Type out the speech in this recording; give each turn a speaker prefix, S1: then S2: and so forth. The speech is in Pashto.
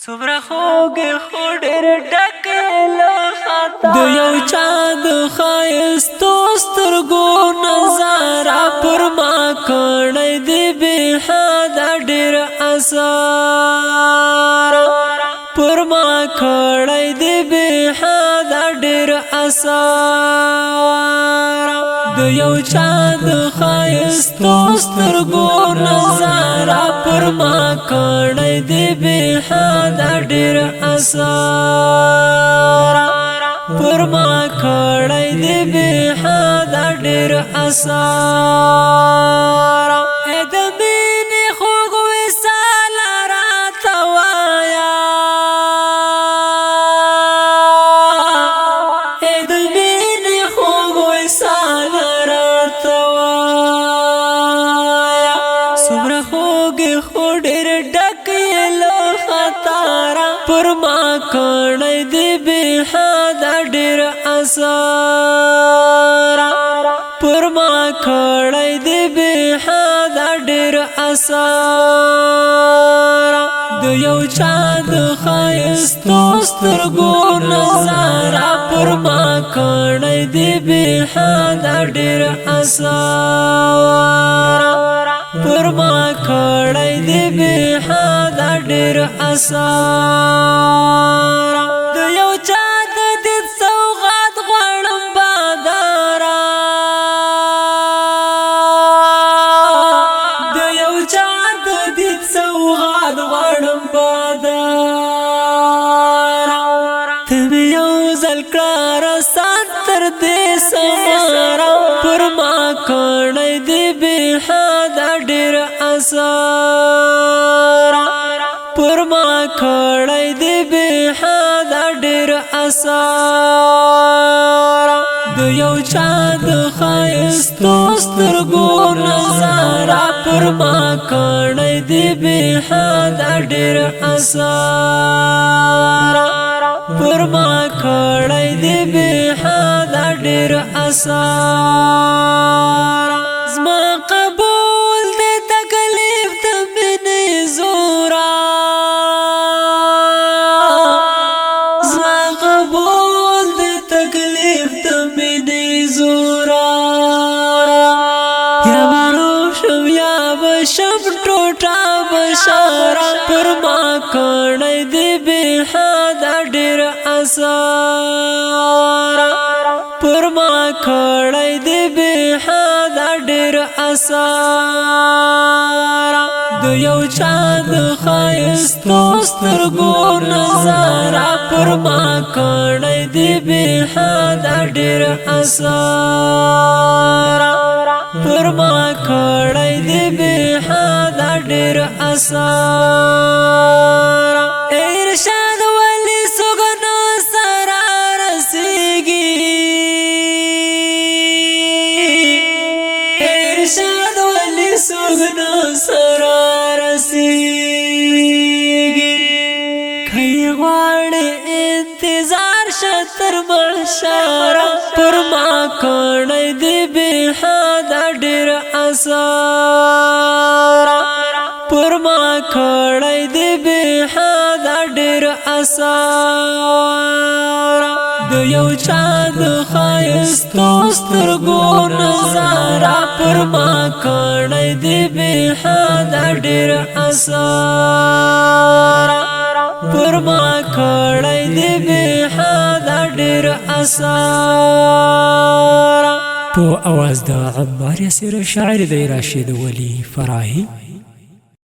S1: سمره خوږې خو ډېر ډکې له خطا د یو چا د ښایستو سترګو نظاره پر ما کړی دی بې حده ډېر اثر پر ما کړی دی بې حده ډېر اثر د یو چا د ښایستو سترګو نظاره پر ما کړی دی بې حده ډېر اثر پر ما کړی دی بې حده ډېر اثر ای د مینې خوږ وصال راته وایه ای د مینې خوږ وصال راته وایه څومره خوږې خو ډېر ډکې له خطره پر ما کړی دی بې حده ډېر اثر پر ما کړی دی بې حده ډېر اثر د یو چا د ښایستو سترګو نظاره پر ما کړی دی بې حده ډېر اثر پر ما کړی دی بې حده ډېر اثر د یو چا د دید سوغات غواړم باداره د یو چا د دید سوغات غواړم باداره ته مې یو ځل کړه رسان تر دې سماره پر ما کړی دی بې حده ډېر اثر پر ما کړی دی بې حده ډېر اثر د یو چا د ښایستو سترګو نظاره پر ما کړی دی بې حده ډېر اثر پر ما کړی دی بې حده ډېر اثر زما قبول دی تکلیف ته مې نه زوره زما قبول دی تکلیف ته مې نه زوره یا به روشم یا به شم ټوټه بشاره پر ما کړی دی بې حده ډېر اثر پر ما کړی دی بې حده ډېر اثر د یو چا د ښایستو سترګو نظاره پر ما کړی دی بې حده ډېر اثر پر ما کړی دی بې حده ډېر اثر ارشاد ولی سګنو سره رسیږي ارشاد ولی سګنو سره رسیږي کای غواړي انتظار شتر محشر پر ما کړی دی بې حده ډېر اثر پر ما کړی دی بې حده ډېر اثر د یو چا د ښایستو سترګو نظاره پر ما کړی دی بې حده ډېر اثر پر ما کړی دی بې حده ډېر اثر
S2: په اواز د عمار یاسر شاعر دی راشد ولی فراهی